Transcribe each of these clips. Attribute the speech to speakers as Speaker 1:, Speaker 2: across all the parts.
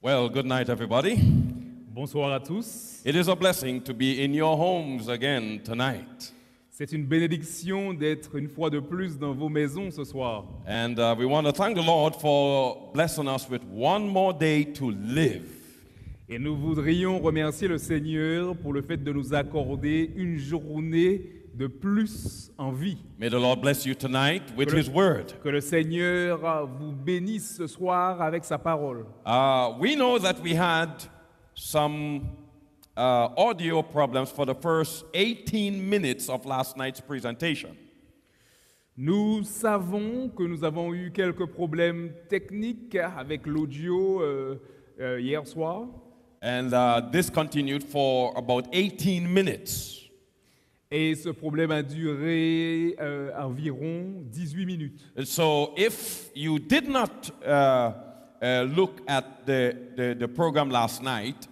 Speaker 1: Well, good night, everybody.
Speaker 2: Bonsoir à tous.
Speaker 1: It is a blessing to be in your homes again tonight.
Speaker 2: C'est une bénédiction d'être une fois de plus dans vos maisons ce soir.
Speaker 1: And we want to thank the Lord for blessing us with one more day to live.
Speaker 2: Et nous voudrions remercier le Seigneur pour le fait de nous accorder une journée de plus en vie.
Speaker 1: May the Lord bless you tonight with His word.
Speaker 2: Que le Seigneur vous bénisse ce soir avec sa parole.
Speaker 1: We know that we had some audio problems for the first 18 minutes of last night's presentation.
Speaker 2: Nous savons que nous avons eu quelques problèmes techniques avec l'audio hier soir.
Speaker 1: And this continued for about 18 minutes.
Speaker 2: Et ce problème a duré environ 18 minutes.
Speaker 1: And so if you did not look at the program last night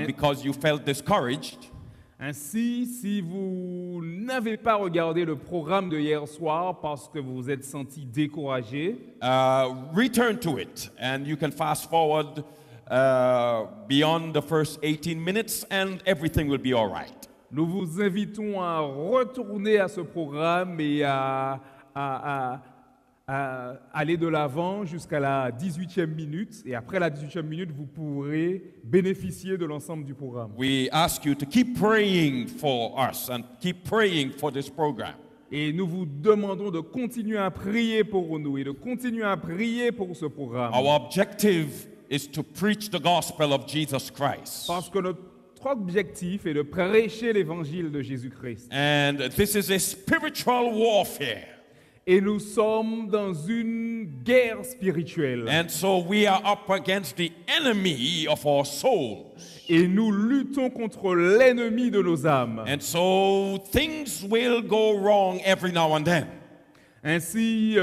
Speaker 1: because you felt discouraged,
Speaker 2: Ainsi, si vous n'avez pas regardé le programme de hier soir parce que vous vous êtes senti découragé,
Speaker 1: return to it and you can fast forward beyond the first 18 minutes and everything will be all right.
Speaker 2: nous vous invitons à retourner à ce programme et à aller de l'avant jusqu'à la 18e minute. Et après la 18e minute, vous pourrez bénéficier de l'ensemble du programme.
Speaker 1: We ask you to keep praying for us and keep praying for this program.
Speaker 2: Et nous vous demandons de continuer à prier pour nous et de continuer à prier pour ce programme.
Speaker 1: Our objective is to preach the gospel of Jesus Christ.
Speaker 2: Parce que notre objectif est de prêcher l'évangile de Jésus-Christ.
Speaker 1: And this is a spiritual warfare.
Speaker 2: Et nous sommes dans une guerre spirituelle.
Speaker 1: And so we are up against the enemy of our souls.
Speaker 2: Et nous luttons contre l'ennemi de nos âmes.
Speaker 1: And so things will go wrong every now and then.
Speaker 2: Ainsi,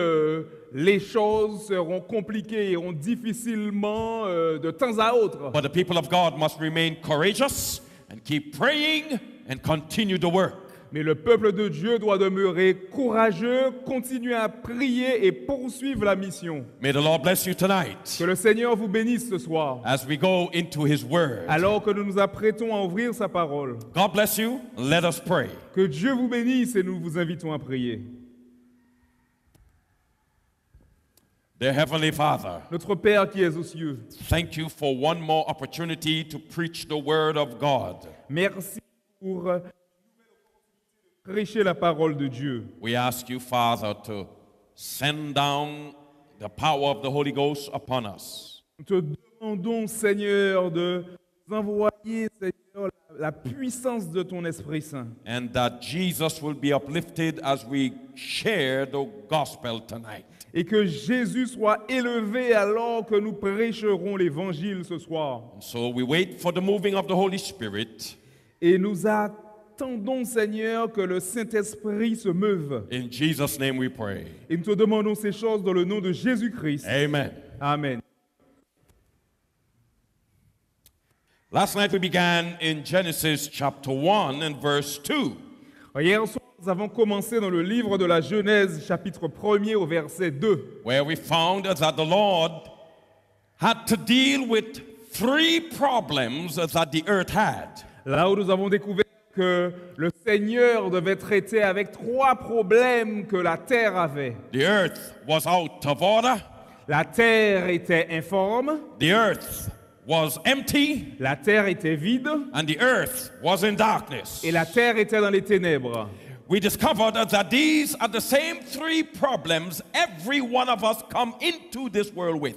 Speaker 2: les choses seront compliquées et iront difficilement de temps à autre.
Speaker 1: But the people of God must remain courageous and keep praying and continue to work.
Speaker 2: Mais le peuple de Dieu doit demeurer courageux, continuer à prier et poursuivre la mission.
Speaker 1: May the Lord bless you tonight
Speaker 2: Que le Seigneur vous bénisse ce soir,
Speaker 1: as we go into His Word.
Speaker 2: alors que nous nous apprêtons à ouvrir sa parole.
Speaker 1: God bless you. Let us pray.
Speaker 2: Que Dieu vous bénisse et nous vous invitons à prier.
Speaker 1: Dear Heavenly Father,
Speaker 2: Notre Père qui es aux cieux,
Speaker 1: thank you for one more opportunity to preach the Word of God.
Speaker 2: merci pour prêcher la parole de Dieu.
Speaker 1: We ask you, Father, to send down the power of the Holy Ghost upon us.
Speaker 2: Nous te demandons, Seigneur, de nous envoyer, Seigneur, la puissance de ton Esprit Saint.
Speaker 1: And that Jesus will be uplifted as we share the gospel tonight.
Speaker 2: Et que Jésus soit élevé alors que nous prêcherons l'Évangile ce soir.
Speaker 1: And so we wait for the moving of the Holy Spirit.
Speaker 2: Et nous attendons, Seigneur, que le Saint-Esprit se meuve.
Speaker 1: In Jesus' name we pray.
Speaker 2: Et nous te demandons ces choses dans le nom de Jésus-Christ.
Speaker 1: Amen.
Speaker 2: Amen.
Speaker 1: Last night we began in Genesis chapter 1 and verse 2.
Speaker 2: Hier soir, nous avons commencé dans le livre de la Genèse, chapitre 1er au verset 2.
Speaker 1: Where we found that the Lord had to deal with 3 problems that the earth had.
Speaker 2: Là où nous avons découvert que le Seigneur devait traiter avec 3 problèmes que la terre avait.
Speaker 1: The earth was out of order.
Speaker 2: La terre était informe,
Speaker 1: The earth was empty.
Speaker 2: la terre était vide
Speaker 1: And the earth was in darkness.
Speaker 2: et la terre était dans les ténèbres.
Speaker 1: We discovered that these are the same 3 problems every one of us come into this world with.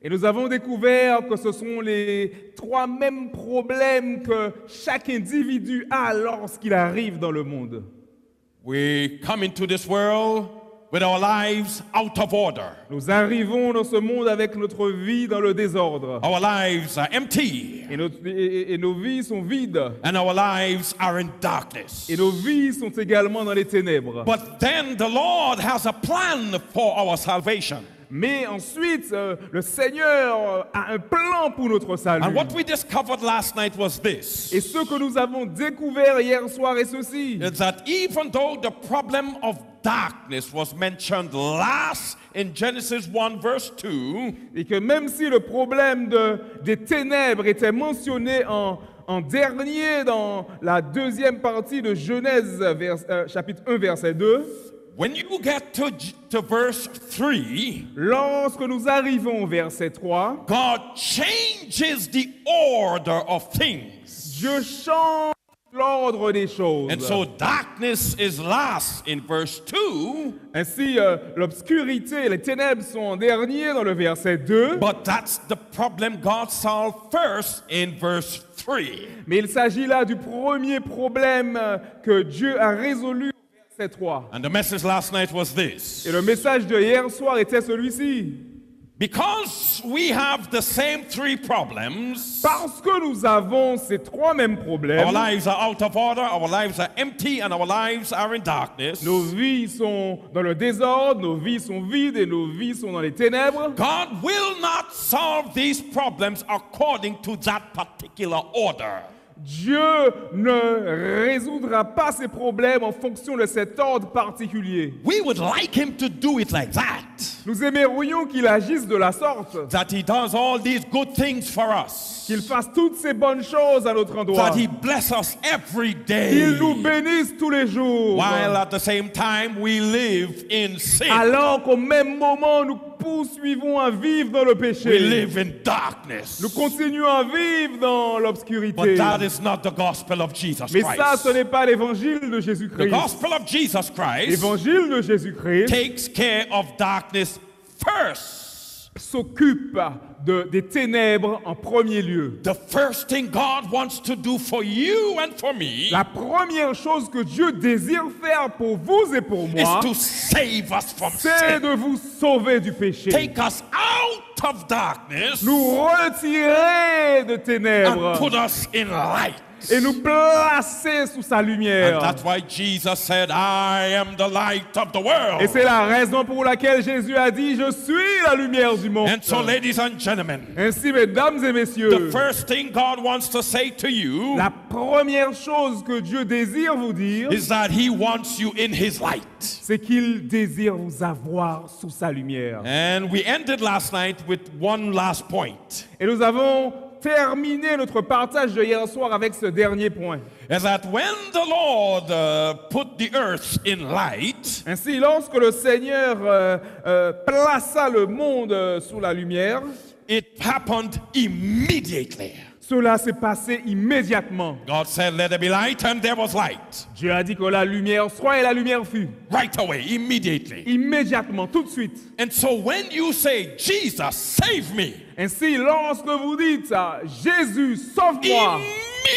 Speaker 2: Et nous avons découvert que ce sont les 3 mêmes problèmes que chaque individu a lorsqu'il arrive dans le monde.
Speaker 1: We come into this world with our lives out of order.
Speaker 2: Nous arrivons dans ce monde avec notre vie dans le désordre.
Speaker 1: Our lives are empty.
Speaker 2: Et nos vies sont vides.
Speaker 1: And our lives are in darkness.
Speaker 2: Et nos vies sont également dans les ténèbres.
Speaker 1: But then the Lord has a plan for our salvation.
Speaker 2: Mais ensuite, le Seigneur a un plan pour notre salut.
Speaker 1: And what we discovered last night was this.
Speaker 2: Et ce que nous avons découvert hier soir est ceci.
Speaker 1: That even though the problem of darkness was mentioned last in Genesis 1 verse 2,
Speaker 2: Et que même si le problème des ténèbres était mentionné en dernier dans la deuxième partie de Genèse, chapitre 1, verset 2,
Speaker 1: when you get to verse 3,
Speaker 2: lorsque nous arrivons au verset 3,
Speaker 1: God changes the order of things.
Speaker 2: Dieu change l'ordre des choses.
Speaker 1: And so darkness is last in verse 2,
Speaker 2: Ainsi, l'obscurité, les ténèbres sont en dernier dans le verset 2,
Speaker 1: but that's the problem God solved first in verse 3.
Speaker 2: mais il s'agit là du premier problème que Dieu a résolu au verset 3.
Speaker 1: And the message last night was this.
Speaker 2: Et le message de hier soir était celui-ci.
Speaker 1: Because we have the same three problems,
Speaker 2: Parce que nous avons ces trois mêmes problèmes,
Speaker 1: our lives are out of order, our lives are empty, and our lives are in darkness.
Speaker 2: nos vies sont dans le désordre, nos vies sont vides et nos vies sont dans les ténèbres.
Speaker 1: God will not solve these problems according to that particular order.
Speaker 2: Dieu ne résoudra pas ces problèmes en fonction de cet ordre particulier.
Speaker 1: We would like him to do it like that.
Speaker 2: Nous aimerions qu'il agisse de la sorte,
Speaker 1: That he does all these good things for us.
Speaker 2: qu'il fasse toutes ces bonnes choses à notre endroit,
Speaker 1: That he bless us every
Speaker 2: qu'il
Speaker 1: day.
Speaker 2: nous bénisse tous les jours,
Speaker 1: While at the same time we live in sin.
Speaker 2: alors qu'au même moment nous poursuivons à vivre dans le
Speaker 1: We
Speaker 2: péché.
Speaker 1: live in darkness.
Speaker 2: Nous continuons à vivre dans l'obscurité.
Speaker 1: But that is not the gospel of Jesus
Speaker 2: Mais ça, ce
Speaker 1: Christ.
Speaker 2: n'est pas l'évangile de
Speaker 1: The
Speaker 2: Jésus-Christ.
Speaker 1: gospel of Jesus Christ
Speaker 2: L'évangile de Jésus-Christ
Speaker 1: takes care of darkness first.
Speaker 2: s'occupe des ténèbres en premier lieu.
Speaker 1: The first thing God wants to do for you and for me
Speaker 2: La première chose que Dieu désire faire pour vous et pour
Speaker 1: is
Speaker 2: moi,
Speaker 1: to save us from
Speaker 2: c'est
Speaker 1: sin.
Speaker 2: de vous sauver du péché.
Speaker 1: Take us out of darkness
Speaker 2: Nous retirer de
Speaker 1: and
Speaker 2: ténèbres
Speaker 1: put us in light.
Speaker 2: et nous placer sous sa
Speaker 1: And
Speaker 2: lumière.
Speaker 1: that's why Jesus said, I am the light of the world.
Speaker 2: Et c'est la raison pour laquelle Jésus a dit, je suis la lumière du monde.
Speaker 1: And so, ladies and gentlemen,
Speaker 2: Ainsi, mesdames et
Speaker 1: the
Speaker 2: messieurs,
Speaker 1: first thing God wants to say to you
Speaker 2: la première chose que Dieu désire vous dire,
Speaker 1: is that he wants you in his light.
Speaker 2: c'est qu'il désire vous avoir sous sa lumière.
Speaker 1: And we ended last night with one last point.
Speaker 2: Et nous avons terminé notre partage de hier soir avec ce dernier point.
Speaker 1: Is that when the Lord put the earth in light,
Speaker 2: Ainsi, lorsque le Seigneur plaça le monde sous la lumière,
Speaker 1: it happened immediately.
Speaker 2: cela s'est passé immédiatement.
Speaker 1: God said, let there be light, and there was light.
Speaker 2: Dieu a dit que la lumière soit et la lumière fut.
Speaker 1: Right away, immediately.
Speaker 2: Immédiatement, tout de suite.
Speaker 1: And so when you say, Jesus, save me,
Speaker 2: Ainsi, lorsque vous dites ça, Jésus, sauve-moi,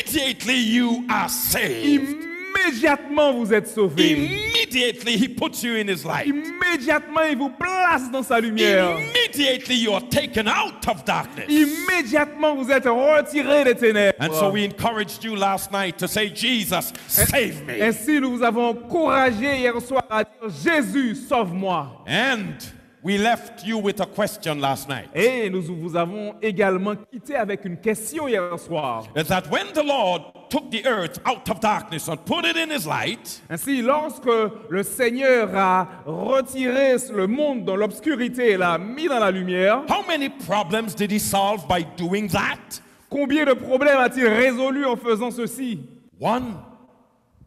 Speaker 1: immediately you are saved.
Speaker 2: immédiatement vous êtes sauvés.
Speaker 1: Immediately he puts you in his light.
Speaker 2: Immédiatement, il vous place dans sa lumière.
Speaker 1: Immediately you are taken out of darkness.
Speaker 2: Immédiatement, vous êtes retirés des ténèbres.
Speaker 1: And so we encouraged you last night to say, Jesus, save me.
Speaker 2: Ainsi, nous vous avons encouragé hier soir à dire, Jésus, sauve-moi.
Speaker 1: And we left you with a question last night.
Speaker 2: Et nous vous avons également quitté avec une question hier soir.
Speaker 1: Is that when the Lord took the earth out of darkness and put it in his light,
Speaker 2: Ainsi, lorsque le Seigneur a retiré le monde dans l'obscurité et l'a mis dans la lumière,
Speaker 1: how many problems did he solve by doing that?
Speaker 2: combien de problèmes a-t-il résolu en faisant ceci?
Speaker 1: One.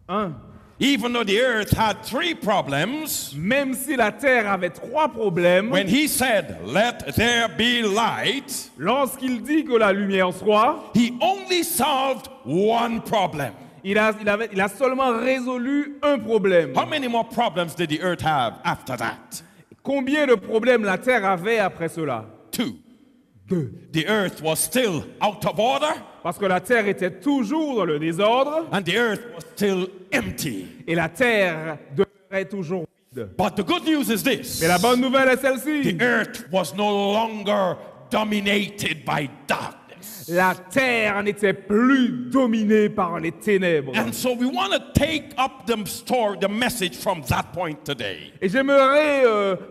Speaker 2: Un.
Speaker 1: Even though the earth had three problems,
Speaker 2: Même si la terre avait trois problèmes,
Speaker 1: when he said, let there be light,
Speaker 2: lorsqu'il dit que la lumière soit,
Speaker 1: he only solved one problem.
Speaker 2: il a seulement résolu un problème.
Speaker 1: How many more problems did the earth have after that?
Speaker 2: Combien de problèmes la terre avait après cela?
Speaker 1: Two.
Speaker 2: Deux.
Speaker 1: The earth was still out of order,
Speaker 2: Parce que la terre était toujours dans le désordre
Speaker 1: and the earth was still empty.
Speaker 2: et la terre demeurait toujours vide.
Speaker 1: But the good news is this.
Speaker 2: Mais la bonne nouvelle est celle-ci.
Speaker 1: The earth was no longer dominated by darkness.
Speaker 2: La terre n'était plus dominée par les ténèbres.
Speaker 1: And so we want to take up the message from that point today.
Speaker 2: Et j'aimerais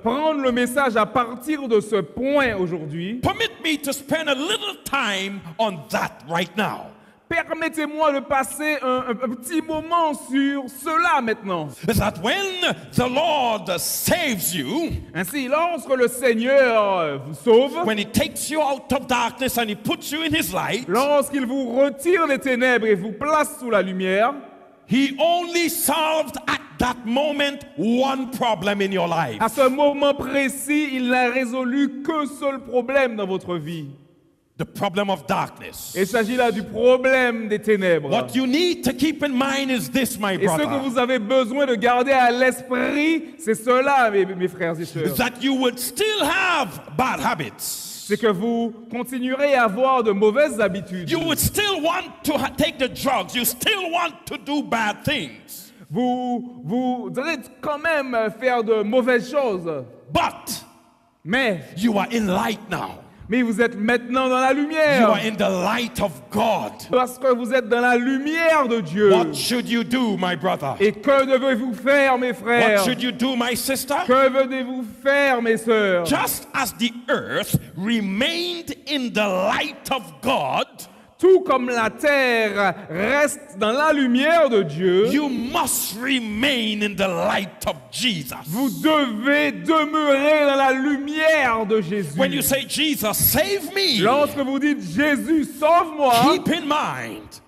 Speaker 2: prendre le message à partir de ce point aujourd'hui.
Speaker 1: Permit me to spend a little time on that right now.
Speaker 2: permettez-moi de passer un petit moment sur cela maintenant.
Speaker 1: That when the Lord saves you,
Speaker 2: Ainsi, lorsque le Seigneur vous sauve,
Speaker 1: when He takes you out of darkness and He puts you in His light,
Speaker 2: lorsqu'il vous retire des ténèbres et vous place sous la lumière,
Speaker 1: He only solved at that moment one problem in your life.
Speaker 2: à ce moment précis, il n'a résolu qu'un seul problème dans votre vie.
Speaker 1: The problem of darkness.
Speaker 2: Il s'agit là du problème des ténèbres.
Speaker 1: What you need to keep in mind is this, my
Speaker 2: Et ce que
Speaker 1: brother,
Speaker 2: vous avez besoin de garder à l'esprit, c'est cela, mes frères et sœurs.
Speaker 1: that you would still have bad habits.
Speaker 2: C'est que vous continuerez à avoir de mauvaises habitudes.
Speaker 1: You would still want to take the drugs. You still want to do bad things.
Speaker 2: Vous voudrez quand même faire de mauvaises choses.
Speaker 1: But
Speaker 2: Mais
Speaker 1: you are in light now.
Speaker 2: vous êtes maintenant dans la
Speaker 1: You
Speaker 2: lumière.
Speaker 1: are in the light of God.
Speaker 2: Parce que vous êtes dans la lumière de Dieu.
Speaker 1: What should you do, my brother?
Speaker 2: Et que devez-vous faire, mes frères?
Speaker 1: What should you do, my sister?
Speaker 2: Que devez-vous faire, mes sœurs?
Speaker 1: Just as the earth remained in the light of God,
Speaker 2: Tout comme la terre reste dans la lumière de Dieu,
Speaker 1: you must remain in the light of Jesus.
Speaker 2: vous devez demeurer dans la lumière de Jésus.
Speaker 1: When you say, Jesus, save me,
Speaker 2: Lorsque vous dites Jésus, sauve-moi,
Speaker 1: keep in mind,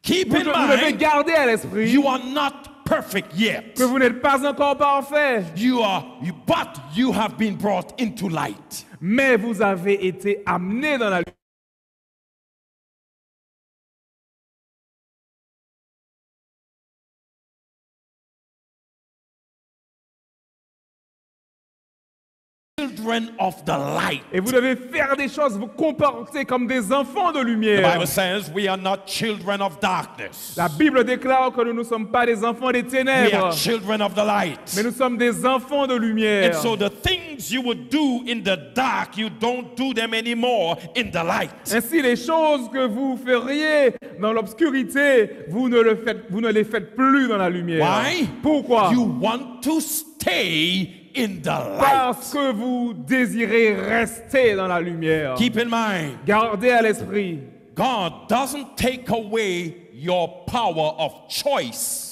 Speaker 1: keep
Speaker 2: vous
Speaker 1: in
Speaker 2: devez
Speaker 1: mind,
Speaker 2: garder à l'esprit
Speaker 1: you are not perfect yet.
Speaker 2: que vous n'êtes pas encore parfait,
Speaker 1: But you have been brought into light.
Speaker 2: mais vous avez été amené dans la lumière.
Speaker 1: Children of the light.
Speaker 2: Et vous devez faire des choses, vous comporter comme des enfants de
Speaker 1: The
Speaker 2: lumière.
Speaker 1: Bible says we are not children of darkness.
Speaker 2: La Bible déclare que nous ne sommes pas des enfants des
Speaker 1: We
Speaker 2: ténèbres,
Speaker 1: are children of the light.
Speaker 2: mais nous sommes des enfants de
Speaker 1: And
Speaker 2: lumière.
Speaker 1: so the things you would do in the dark, you don't do them anymore in the light.
Speaker 2: Ainsi, les choses que vous feriez dans l'obscurité, vous ne les faites plus dans la lumière.
Speaker 1: Why?
Speaker 2: Pourquoi?
Speaker 1: You want to stay in the light.
Speaker 2: Parce que vous désirez rester dans la lumière.
Speaker 1: Keep in mind,
Speaker 2: Gardez à l'esprit,
Speaker 1: God doesn't take away your power of choice.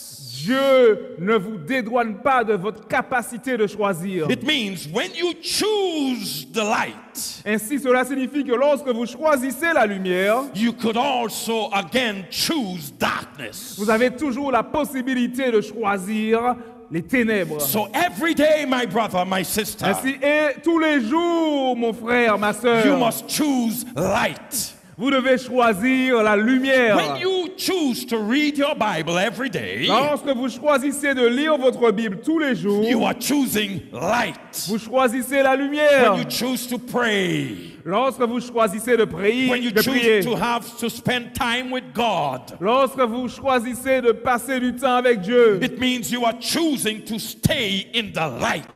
Speaker 2: Dieu ne vous dédouane pas de votre capacité de choisir.
Speaker 1: It means when you choose the light,
Speaker 2: Ainsi, cela signifie que lorsque vous choisissez la lumière,
Speaker 1: you could also again choose darkness.
Speaker 2: vous avez toujours la possibilité de choisir les ténèbres.
Speaker 1: So every day, my brother, my sister,
Speaker 2: Ainsi, et tous les jours, mon frère, ma
Speaker 1: you
Speaker 2: sœur,
Speaker 1: must choose light.
Speaker 2: vous devez choisir la lumière.
Speaker 1: When you choose to read your Bible every day,
Speaker 2: Lorsque vous choisissez de lire votre Bible tous les jours,
Speaker 1: you are choosing light.
Speaker 2: vous choisissez la
Speaker 1: When
Speaker 2: lumière.
Speaker 1: you choose to pray,
Speaker 2: Lorsque vous choisissez de prier,
Speaker 1: when you choose to have to spend time with God,
Speaker 2: lorsque vous choisissez de passer du temps avec Dieu,
Speaker 1: it means you are choosing to stay in the light.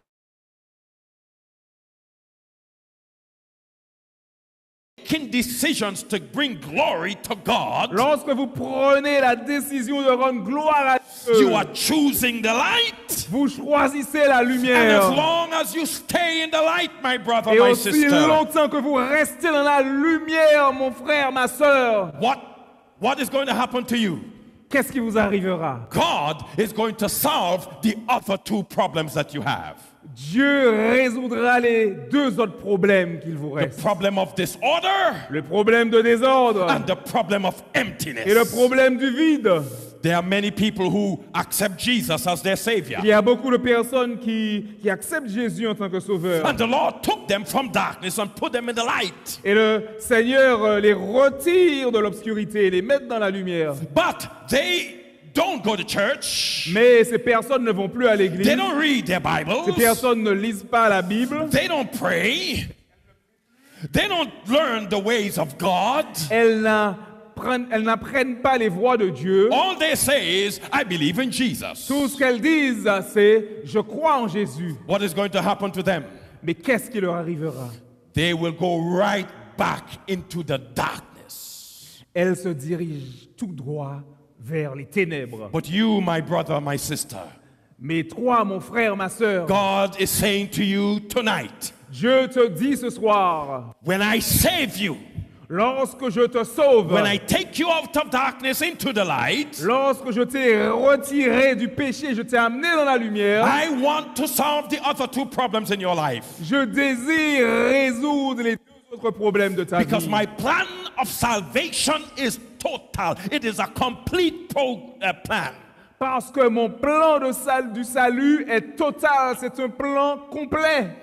Speaker 1: Making decisions to bring glory to God,
Speaker 2: lorsque vous prenez la décision de rendre gloire à Dieu,
Speaker 1: you are choosing the light.
Speaker 2: vous choisissez la
Speaker 1: And
Speaker 2: lumière.
Speaker 1: as long as you stay in the light, my brother,
Speaker 2: Et
Speaker 1: my
Speaker 2: aussi
Speaker 1: sister,
Speaker 2: longtemps que vous restez dans la lumière, mon frère, ma sœur,
Speaker 1: what is going to happen to you?
Speaker 2: qu'est-ce qui vous arrivera?
Speaker 1: God is going to solve the other two problems that you have.
Speaker 2: Dieu résoudra les deux autres problèmes qu'il vous
Speaker 1: The
Speaker 2: reste.
Speaker 1: problem of disorder
Speaker 2: Le problème de désordre
Speaker 1: and the problem of emptiness.
Speaker 2: et le problème du vide.
Speaker 1: There are many people who accept Jesus as their Savior.
Speaker 2: Il y a beaucoup de personnes qui acceptent Jésus en tant que sauveur.
Speaker 1: And the Lord took them from darkness and put them in the light.
Speaker 2: Et le Seigneur les retire de l'obscurité, les met dans la lumière.
Speaker 1: But they don't go to church.
Speaker 2: Mais ces personnes ne vont plus à l'église.
Speaker 1: They don't read their
Speaker 2: Ces
Speaker 1: Bibles.
Speaker 2: personnes ne lisent pas la Bible.
Speaker 1: They don't pray. They don't learn the ways of God.
Speaker 2: Elles n'apprennent pas les voies de Dieu.
Speaker 1: All they say is, I believe in Jesus.
Speaker 2: Tout ce qu'elles disent, c'est « Je crois en Jésus
Speaker 1: What is going to happen to them? ».
Speaker 2: Mais qu'est-ce qui leur arrivera?
Speaker 1: They will go right back into the darkness.
Speaker 2: Elles se dirigent tout droit vers les ténèbres.
Speaker 1: But you, my brother, my sister,
Speaker 2: Mais toi, mon frère, ma sœur,
Speaker 1: God is saying to you tonight,
Speaker 2: Dieu te dit ce soir,
Speaker 1: when I save you,
Speaker 2: Lorsque je te sauve,
Speaker 1: when I take you out of darkness into the light,
Speaker 2: lorsque je t'ai retiré du péché, je t'ai amené dans la lumière,
Speaker 1: I want to solve the other two problems in your life.
Speaker 2: je désire résoudre les deux autres problèmes de ta
Speaker 1: Because
Speaker 2: vie.
Speaker 1: my plan of salvation is total. It is a complete plan.
Speaker 2: Parce que mon plan du salut est total, c'est un plan complet.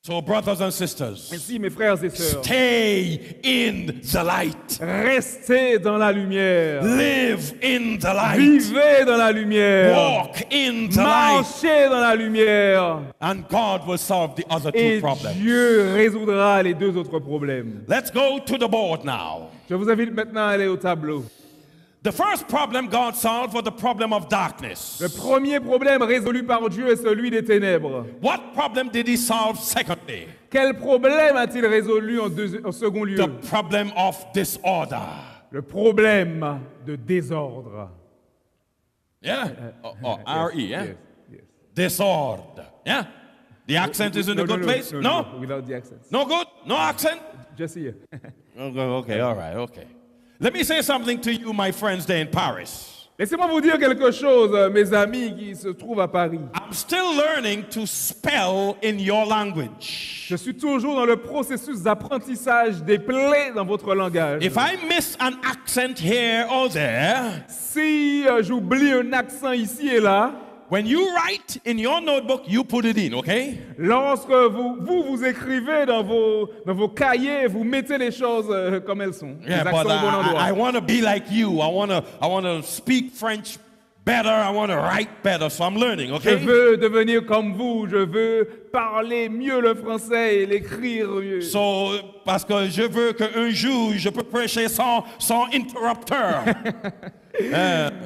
Speaker 1: So, brothers and sisters,
Speaker 2: Ainsi, mes frères et sœurs,
Speaker 1: stay in the light.
Speaker 2: restez dans la lumière.
Speaker 1: Live in the light.
Speaker 2: Vivez dans la lumière.
Speaker 1: Walk in the light.
Speaker 2: Marchez dans la lumière.
Speaker 1: And God will solve the other two
Speaker 2: Et
Speaker 1: problems.
Speaker 2: Dieu résoudra les deux autres problèmes.
Speaker 1: Let's go to the board now.
Speaker 2: Je vous invite maintenant à aller au tableau.
Speaker 1: The first problem God solved was the problem of darkness.
Speaker 2: Le premier problème résolu par Dieu est celui des ténèbres.
Speaker 1: What problem did he solve secondly?
Speaker 2: Quel problème a-t-il résolu en second lieu?
Speaker 1: The problem of disorder.
Speaker 2: Le problème de désordre.
Speaker 1: Yeah? R-E, yeah?
Speaker 2: Yes, yes.
Speaker 1: Disorder. Yeah? The accent is in a good place? No?
Speaker 2: Without the accent.
Speaker 1: No good? No accent?
Speaker 2: Just here.
Speaker 1: Okay, all right, okay. Let me say something to you, my friends there in Paris.
Speaker 2: Laissez-moi vous dire quelque chose, mes amis qui se trouvent à Paris.
Speaker 1: I'm still learning to spell in your language.
Speaker 2: Je suis toujours dans le processus d'apprentissage des plaies dans votre langage.
Speaker 1: If I miss an accent here or there,
Speaker 2: Si j'oublie un accent ici et là,
Speaker 1: when you write in your notebook, you put it in, okay?
Speaker 2: lorsque vous écrivez dans vos cahiers, vous mettez les choses comme elles sont.
Speaker 1: Yeah,
Speaker 2: les
Speaker 1: but
Speaker 2: accents au bon endroit.
Speaker 1: I want to be like you. I want to speak French better. I want to write better. So I'm learning,
Speaker 2: Je
Speaker 1: okay?
Speaker 2: veux devenir comme vous, je veux parler mieux le français et l'écrire mieux.
Speaker 1: So, parce que je veux qu'un jour, je peux prêcher sans interrupteur.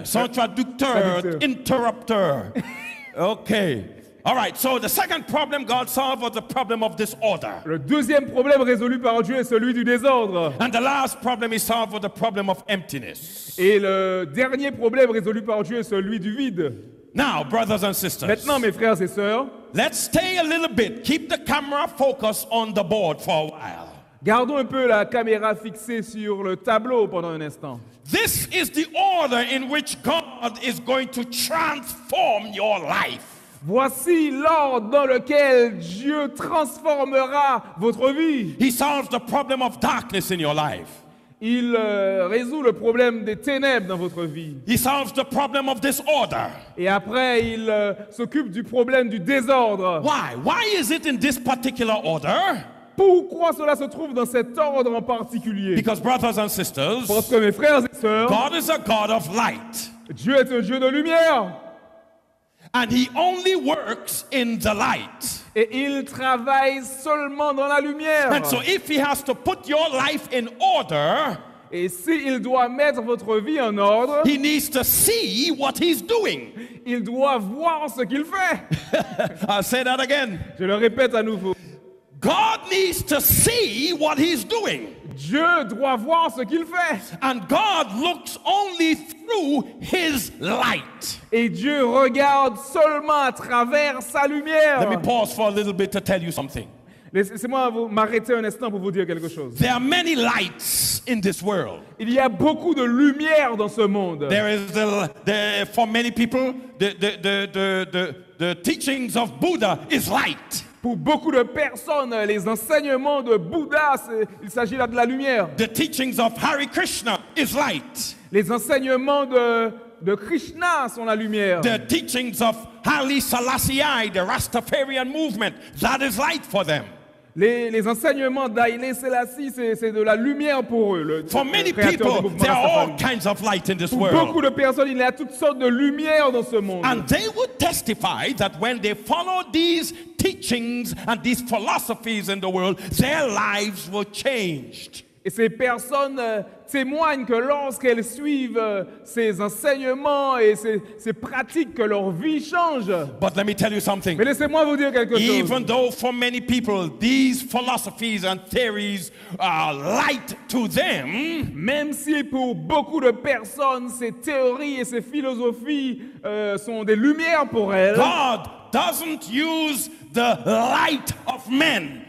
Speaker 1: Sans traducteur, interrupteur. Okay. All right, so the second problem God solved was the problem of disorder.
Speaker 2: Le deuxième problème résolu par Dieu est celui du désordre.
Speaker 1: And the last problem he solved was the problem of emptiness.
Speaker 2: Et le dernier problème résolu par Dieu est celui du vide.
Speaker 1: Now, brothers and sisters,
Speaker 2: Maintenant, mes frères et sœurs,
Speaker 1: let's stay a little bit. Keep the camera focused on the board for a while.
Speaker 2: gardons un peu la caméra fixée sur le tableau pendant un instant.
Speaker 1: This is the order in which God is going to transform your life.
Speaker 2: Voici l'ordre dans lequel Dieu transformera votre vie.
Speaker 1: He solves the problem of darkness in your life.
Speaker 2: Il résout le problème des ténèbres dans votre vie.
Speaker 1: He solves the problem of disorder.
Speaker 2: Et après, il s'occupe du problème du désordre.
Speaker 1: Why? Why is it in this particular order?
Speaker 2: Pourquoi cela se trouve dans cet ordre en particulier?
Speaker 1: Because, brothers and sisters,
Speaker 2: Parce que mes frères et sœurs,
Speaker 1: God is a God of light.
Speaker 2: Dieu est un Dieu de lumière.
Speaker 1: And He only works in the light.
Speaker 2: Et il travaille seulement dans la lumière.
Speaker 1: And so if He has to put your life in order,
Speaker 2: Et s'il doit mettre votre vie en ordre,
Speaker 1: He needs to see what He's doing.
Speaker 2: il doit voir ce qu'il fait.
Speaker 1: I'll say that again.
Speaker 2: Je le répète à nouveau.
Speaker 1: God needs to see what He's doing.
Speaker 2: Dieu doit voir ce qu'il fait.
Speaker 1: And God looks only through His light.
Speaker 2: Et Dieu regarde seulement à travers sa lumière.
Speaker 1: Let me pause for a little bit to tell you something.
Speaker 2: Laissez-moi m'arrêter un instant pour vous dire quelque chose.
Speaker 1: There are many lights in this world.
Speaker 2: Il y a beaucoup de lumière dans ce monde.
Speaker 1: There is for many people, the teachings of Buddha is light.
Speaker 2: Pour beaucoup de personnes, les enseignements de Bouddha, il s'agit là de la lumière.
Speaker 1: The teachings of Hare Krishna is light.
Speaker 2: Les enseignements de Krishna sont la lumière.
Speaker 1: The teachings of Haile Selassie, the Rastafarian movement, that is light for them.
Speaker 2: Les enseignements d'Haïlé Selassie, c'est de la lumière pour eux.
Speaker 1: For many people, there are all kinds of light in this
Speaker 2: Pour beaucoup
Speaker 1: world.
Speaker 2: de personnes, il y a toutes sortes de lumières dans ce monde.
Speaker 1: And they would testify that when they follow these teachings and these philosophies in the world, their lives were changed.
Speaker 2: Et ces personnes témoignent que lorsqu'elles suivent ces enseignements et ces pratiques, que leur vie change.
Speaker 1: But let me tell you something.
Speaker 2: Mais laissez-moi vous dire quelque chose.
Speaker 1: Even though for many people these philosophies and theories are light to them,
Speaker 2: Même si pour beaucoup de personnes, ces théories et ces philosophies sont des lumières pour elles,
Speaker 1: God doesn't use the light of men.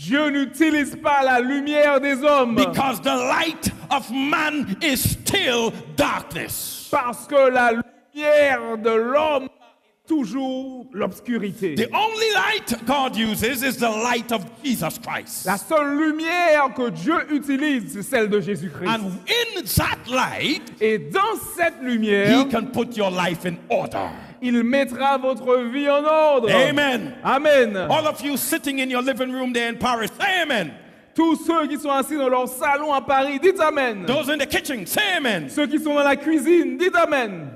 Speaker 2: Dieu n'utilise pas la lumière des hommes
Speaker 1: because the light of man is still darkness.
Speaker 2: parce que la lumière de l'homme est toujours l'obscurité.
Speaker 1: The only light God uses is the light of Jesus Christ.
Speaker 2: La seule lumière que Dieu utilise, c'est celle de Jésus-Christ.
Speaker 1: And in that light,
Speaker 2: Et dans cette lumière,
Speaker 1: He can put your life in order.
Speaker 2: il mettra votre vie en ordre.
Speaker 1: Amen.
Speaker 2: Amen.
Speaker 1: All of you sitting in your living room there in Paris, say amen.
Speaker 2: Tous ceux qui sont assis dans leur salon à Paris, dites Amen.
Speaker 1: Those in the kitchen, say amen.
Speaker 2: Ceux qui sont dans la cuisine, dites Amen.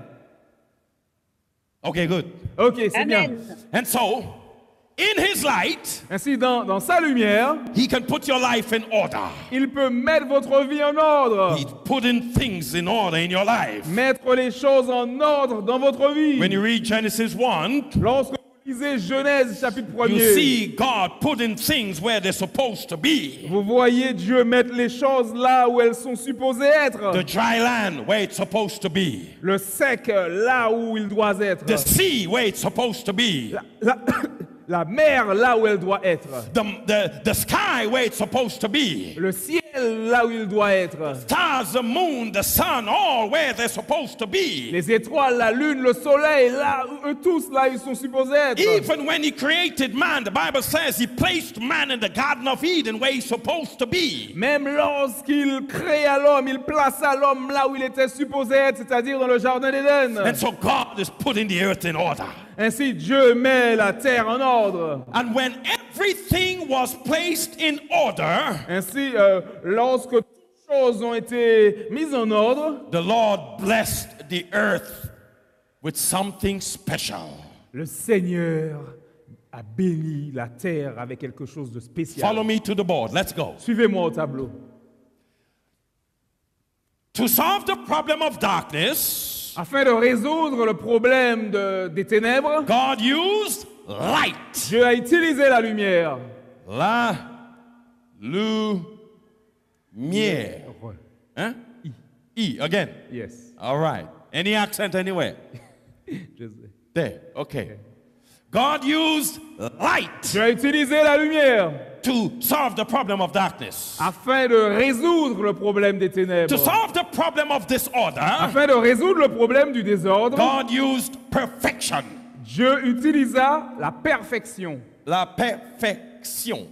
Speaker 1: Okay, good.
Speaker 2: Ok, c'est bien.
Speaker 3: Amen.
Speaker 1: And so, in His light,
Speaker 2: Ainsi, dans sa lumière,
Speaker 1: He can put your life in order.
Speaker 2: il peut mettre votre vie en ordre.
Speaker 1: He's putting things in order in your life.
Speaker 2: Mettre les choses en ordre dans votre vie.
Speaker 1: When you read Genesis 1,
Speaker 2: Lorsque vous lisez Genèse chapitre
Speaker 1: you
Speaker 2: 1er,
Speaker 1: see God putting things where they're supposed to be.
Speaker 2: vous voyez Dieu mettre les choses là où elles sont supposées être.
Speaker 1: The dry land where it's supposed to be.
Speaker 2: Le sec là où il doit être.
Speaker 1: The sea where it's supposed to be.
Speaker 2: La mer là où elle doit être.
Speaker 1: The sky where it's supposed to be.
Speaker 2: Le ciel là où il doit être.
Speaker 1: Stars, the moon, the sun, all where they're supposed to be.
Speaker 2: Les étoiles, la lune, le soleil, là, eux tous là ils sont supposés être.
Speaker 1: Even when He created man, the Bible says He placed man in the Garden of Eden where he's supposed to be.
Speaker 2: Même lorsqu'il créa l'homme, il plaça l'homme là où il était supposé être, c'est-à-dire dans le jardin d'Éden.
Speaker 1: And so God is putting the earth in order.
Speaker 2: Ainsi, Dieu met la terre en ordre.
Speaker 1: And when everything was placed in order,
Speaker 2: Ainsi, lorsque toutes choses ont été mises en ordre,
Speaker 1: the Lord blessed the earth with something special.
Speaker 2: le Seigneur a béni la terre avec quelque chose de spécial.
Speaker 1: Follow me to the board. Let's go.
Speaker 2: Suivez-moi au tableau.
Speaker 1: To solve the problem of darkness,
Speaker 2: Afin de résoudre le problème des ténèbres,
Speaker 1: God used light.
Speaker 2: Dieu a utilisé la lumière.
Speaker 1: La lumière. Huh? E again.
Speaker 2: Yes.
Speaker 1: All right. Any accent anywhere?
Speaker 2: Je sais.
Speaker 1: There. Okay. God used light
Speaker 2: Dieu a utilisé la lumière
Speaker 1: to solve the problem of darkness.
Speaker 2: afin de résoudre le problème des ténèbres.
Speaker 1: To solve the problem of disorder,
Speaker 2: Afin de résoudre le problème du désordre,
Speaker 1: God used perfection.
Speaker 2: Dieu utilisa la perfection.
Speaker 1: La perfection.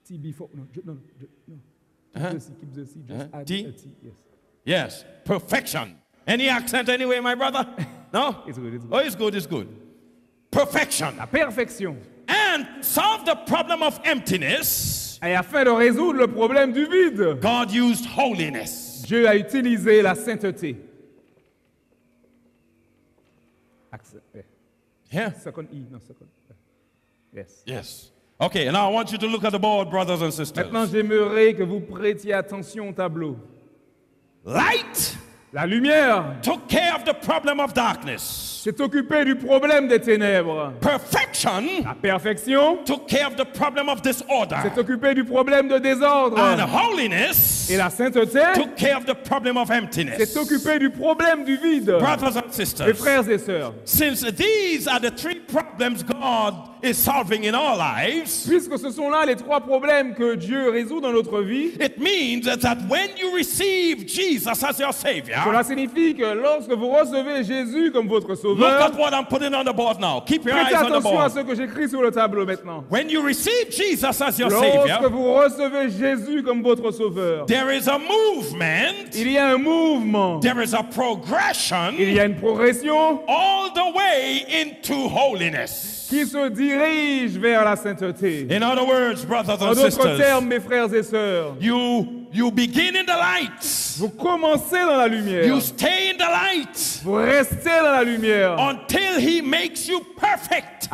Speaker 2: T before, no.
Speaker 1: Uh-huh.
Speaker 2: Keep the C, just add
Speaker 1: T?
Speaker 2: a T, yes.
Speaker 1: Yes, perfection. Any accent anyway, my brother? No?
Speaker 2: It's good, it's good.
Speaker 1: Oh, it's good, it's good. Perfection.
Speaker 2: La perfection.
Speaker 1: And solve the problem of emptiness,
Speaker 2: Et afin de résoudre le problème du vide,
Speaker 1: God used holiness.
Speaker 2: Dieu a utilisé la sainteté. Accent,
Speaker 1: Yeah?
Speaker 2: second E, no, second. Yes.
Speaker 1: Yes. Okay, now I want you to look at the board, brothers and
Speaker 2: Maintenant,
Speaker 1: sisters.
Speaker 2: j'aimerais que vous prêtiez attention au tableau.
Speaker 1: Light
Speaker 2: La lumière
Speaker 1: took care of the problem of darkness.
Speaker 2: s'est occupée du problème des ténèbres.
Speaker 1: Perfection
Speaker 2: La perfection
Speaker 1: took care of the problem of disorder.
Speaker 2: s'est occupée du problème de désordre.
Speaker 1: And holiness
Speaker 2: Et la sainteté
Speaker 1: took care of the problem of
Speaker 2: s'est
Speaker 1: emptiness.
Speaker 2: occupée du problème du vide.
Speaker 1: Brothers and
Speaker 2: Mes
Speaker 1: sisters,
Speaker 2: frères et sœurs,
Speaker 1: since these are the three problems God is solving in our lives,
Speaker 2: puisque ce sont là les trois problèmes que Dieu résout dans notre vie,
Speaker 1: it means that when you receive Jesus as your Savior,
Speaker 2: cela signifie que lorsque vous recevez Jésus comme votre
Speaker 1: look
Speaker 2: sauveur,
Speaker 1: at what I'm putting on the board now. Keep your
Speaker 2: prêtez
Speaker 1: eyes on the
Speaker 2: attention à
Speaker 1: board.
Speaker 2: ce que j'écris sur le tableau maintenant.
Speaker 1: When you receive Jesus as your
Speaker 2: Lorsque
Speaker 1: Savior,
Speaker 2: vous recevez Jésus comme votre sauveur,
Speaker 1: there is a movement,
Speaker 2: il y a un mouvement,
Speaker 1: there is a
Speaker 2: il
Speaker 1: progression
Speaker 2: y a une progression
Speaker 1: all the way into holiness.
Speaker 2: qui se dirige vers la sainteté.
Speaker 1: In other words, brothers
Speaker 2: En
Speaker 1: and
Speaker 2: d'autres
Speaker 1: sisters,
Speaker 2: termes, mes frères et sœurs,
Speaker 1: you begin in the light,
Speaker 2: vous commencez dans la lumière,
Speaker 1: you stay in the light
Speaker 2: vous restez dans la lumière,
Speaker 1: until He makes you perfect.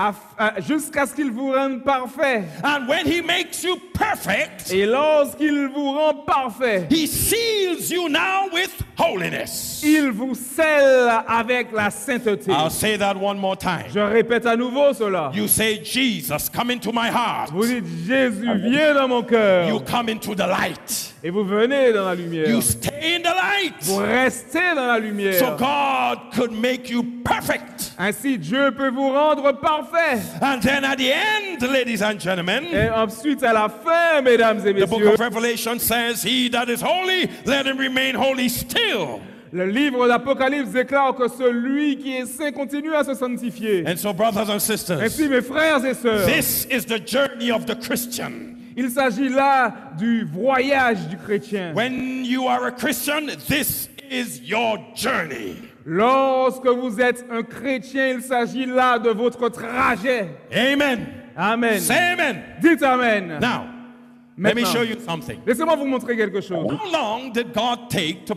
Speaker 2: jusqu'à ce qu'il vous rende parfait.
Speaker 1: And when He makes you perfect,
Speaker 2: Et lorsqu'il vous rend parfait,
Speaker 1: He seals you now with holiness.
Speaker 2: il vous scelle avec la sainteté.
Speaker 1: I'll say that one more time.
Speaker 2: Je répète à nouveau cela.
Speaker 1: You say, Jesus, come into my heart.
Speaker 2: Vous dites, Jésus, viens dans mon cœur.
Speaker 1: You come into the light.
Speaker 2: Et vous venez dans la lumière.
Speaker 1: You stay in the light.
Speaker 2: Vous restez dans la lumière.
Speaker 1: So God could make you perfect.
Speaker 2: Ainsi, Dieu peut vous rendre parfait.
Speaker 1: And then at the end, ladies and gentlemen,
Speaker 2: Et ensuite, à la fin, mesdames et
Speaker 1: the book
Speaker 2: messieurs,
Speaker 1: of Revelation says, he that is holy, let him remain holy still.
Speaker 2: le livre d'Apocalypse déclare que celui qui est saint continue à se sanctifier.
Speaker 1: And so, brothers and sisters,
Speaker 2: Ainsi, mes frères et sœurs,
Speaker 1: this is the journey of the Christian.
Speaker 2: il s'agit là du voyage du chrétien.
Speaker 1: When you are a Christian, this is your journey.
Speaker 2: Lorsque vous êtes un chrétien, il s'agit là de votre trajet.
Speaker 1: Amen.
Speaker 2: Amen.
Speaker 1: Say amen.
Speaker 2: Dites Amen.
Speaker 1: Now, let me
Speaker 2: Maintenant,
Speaker 1: show you something.
Speaker 2: laissez-moi vous montrer quelque chose.
Speaker 1: How long did God take to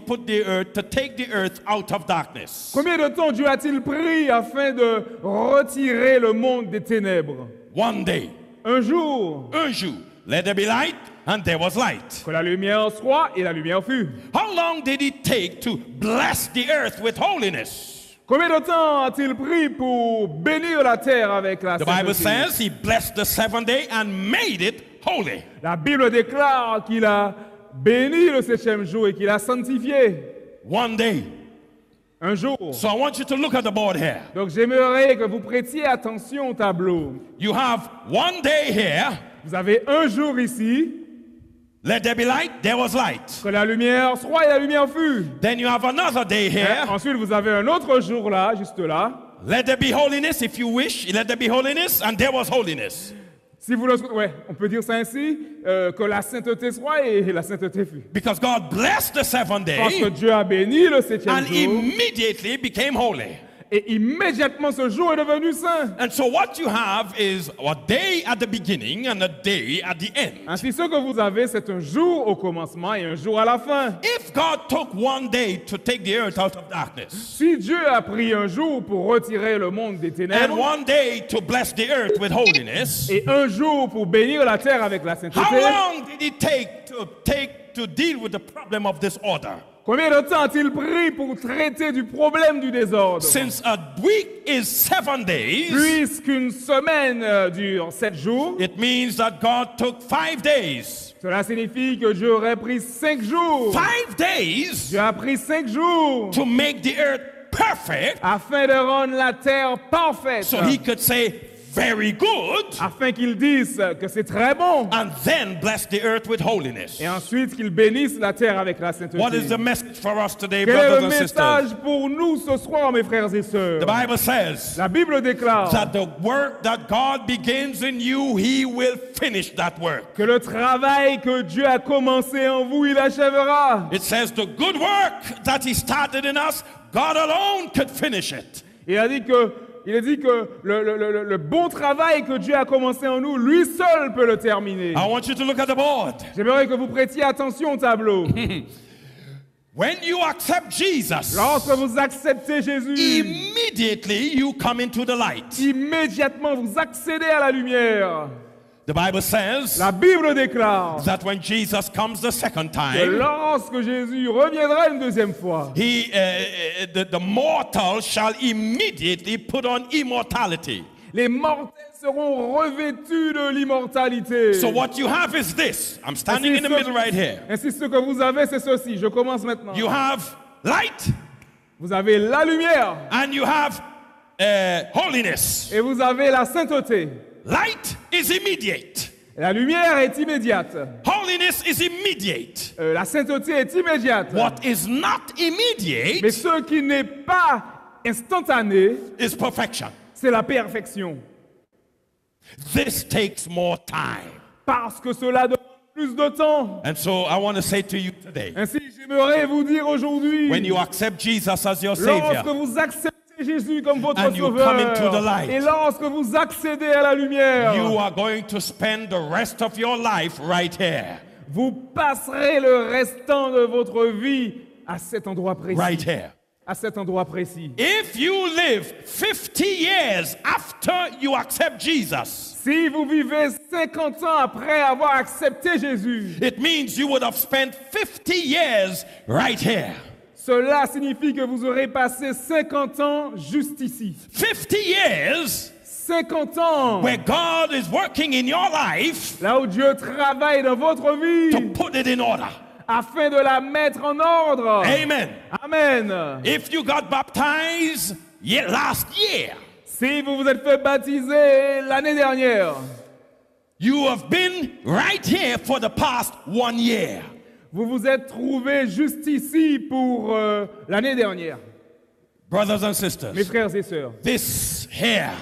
Speaker 1: take the earth out of darkness?
Speaker 2: Combien de temps Dieu a-t-il pris afin de retirer le monde des ténèbres?
Speaker 1: One day.
Speaker 2: Un jour,
Speaker 1: Un jour. Let there be light, and there was light.
Speaker 2: que la lumière soit et la lumière fut.
Speaker 1: How long did it take to bless the earth with holiness?
Speaker 2: Combien de temps a-t-il pris pour bénir la terre avec la
Speaker 1: The Bible
Speaker 2: sainteté?
Speaker 1: says he blessed the seventh day and made it holy.
Speaker 2: La Bible déclare qu'il a béni le septième jour et qu'il a sanctifié.
Speaker 1: One day.
Speaker 2: Un jour.
Speaker 1: So I want you to look at the board here.
Speaker 2: Donc j'aimerais que vous prêtiez attention au tableau.
Speaker 1: You have one day here.
Speaker 2: Vous avez un jour ici,
Speaker 1: Let there be light, there was light.
Speaker 2: que la lumière soit et la lumière fut.
Speaker 1: Then you have another day here.
Speaker 2: Ensuite, vous avez un autre jour là, juste là.
Speaker 1: Let there be holiness if you wish. Let there be holiness, and there was holiness.
Speaker 2: Si vous le souhaitez, ouais, on peut dire ça ainsi, que la sainteté soit et la sainteté fut.
Speaker 1: Because God blessed the seventh
Speaker 2: Parce que
Speaker 1: day
Speaker 2: Dieu a béni le septième
Speaker 1: and
Speaker 2: jour
Speaker 1: immediately became holy.
Speaker 2: et immédiatement ce jour est devenu saint.
Speaker 1: And so what you have is a day at the beginning and a day at the end.
Speaker 2: Ainsi, ce que vous avez, c'est un jour au commencement et un jour à la fin.
Speaker 1: If God took one day to take the earth out of darkness
Speaker 2: Si Dieu a pris un jour pour retirer le monde des
Speaker 1: and
Speaker 2: ténèbres
Speaker 1: one day to bless the earth with holiness,
Speaker 2: et un jour pour bénir la terre avec la
Speaker 1: how
Speaker 2: sainteté,
Speaker 1: long did it take to deal with the problem of disorder?
Speaker 2: combien de temps a-t-il pris pour traiter du problème du désordre?
Speaker 1: Since a week is 7 days,
Speaker 2: Puisqu'une semaine dure 7 jours,
Speaker 1: it means that God took 5 days.
Speaker 2: cela signifie que Dieu aurait pris 5 jours.
Speaker 1: 5 days
Speaker 2: Dieu a pris 5 jours
Speaker 1: to make the earth perfect
Speaker 2: afin de rendre la terre parfaite,
Speaker 1: so he could say, very good,
Speaker 2: afin qu'il dise que c'est très bon,
Speaker 1: and then bless the earth with holiness.
Speaker 2: et ensuite qu'il bénisse la terre avec la sainteté.
Speaker 1: What is the message for us today,
Speaker 2: Quel est
Speaker 1: brothers
Speaker 2: le
Speaker 1: and
Speaker 2: message
Speaker 1: sisters?
Speaker 2: pour nous ce soir, mes frères et sœurs?
Speaker 1: The Bible says
Speaker 2: La Bible déclare
Speaker 1: that the work that God begins in you, he will finish that work.
Speaker 2: que le travail que Dieu a commencé en vous, il achèvera.
Speaker 1: It says the good work that he started in us, God alone could finish it.
Speaker 2: Il a dit que le bon travail que Dieu a commencé en nous, lui seul peut le terminer.
Speaker 1: I want you to look at the board.
Speaker 2: J'aimerais que vous prêtiez attention au tableau.
Speaker 1: When you accept Jesus,
Speaker 2: Lorsque vous acceptez Jésus,
Speaker 1: immediately you come into the light.
Speaker 2: immédiatement vous accédez à la lumière.
Speaker 1: The Bible says
Speaker 2: La Bible déclare
Speaker 1: that when Jesus comes the second
Speaker 2: que
Speaker 1: time,
Speaker 2: lorsque Jésus reviendra une deuxième fois,
Speaker 1: the mortal shall immediately put on immortality.
Speaker 2: les mortels seront revêtus de l'immortalité.
Speaker 1: So what you have is this. I'm standing in the middle right here.
Speaker 2: Ainsi, ce que vous avez, c'est ceci. Je commence maintenant.
Speaker 1: You have light
Speaker 2: Vous avez la lumière
Speaker 1: and you have holiness.
Speaker 2: et vous avez la sainteté.
Speaker 1: Light is immediate.
Speaker 2: La lumière est immédiate.
Speaker 1: Holiness is immediate.
Speaker 2: La sainteté est immédiate.
Speaker 1: What is not
Speaker 2: Mais
Speaker 1: immediate
Speaker 2: ce qui n'est pas instantané,
Speaker 1: is perfection.
Speaker 2: c'est la perfection.
Speaker 1: This takes more time.
Speaker 2: Parce que cela demande plus de temps.
Speaker 1: And so I want to say to you today,
Speaker 2: Ainsi, j'aimerais vous dire aujourd'hui,
Speaker 1: when you accept Jesus as your
Speaker 2: lorsque
Speaker 1: Savior,
Speaker 2: vous acceptez Jésus comme votre
Speaker 1: And you come into the
Speaker 2: sauveur,
Speaker 1: light.
Speaker 2: et lorsque vous accédez à la lumière,
Speaker 1: you are going to spend the rest of your life right here.
Speaker 2: vous passerez le restant de votre vie à cet endroit précis.
Speaker 1: Right here.
Speaker 2: À cet endroit précis.
Speaker 1: If you live 50 years after you accept Jesus,
Speaker 2: Si vous vivez 50 ans après avoir accepté Jésus,
Speaker 1: it means you would have spent 50 years right here.
Speaker 2: cela signifie que vous aurez passé 50 ans juste ici.
Speaker 1: 50 years
Speaker 2: 50 ans
Speaker 1: where God is working in your life
Speaker 2: là où Dieu travaille dans votre vie
Speaker 1: to put it in order.
Speaker 2: afin de la mettre en ordre.
Speaker 1: Amen.
Speaker 2: Amen.
Speaker 1: If you got baptized last year,
Speaker 2: si vous vous êtes fait baptiser l'année dernière,
Speaker 1: you have been right here for the past 1 year.
Speaker 2: vous vous êtes trouvé juste ici pour l'année dernière.
Speaker 1: Brothers and
Speaker 2: Mes
Speaker 1: sisters,
Speaker 2: frères et sœurs,
Speaker 1: this here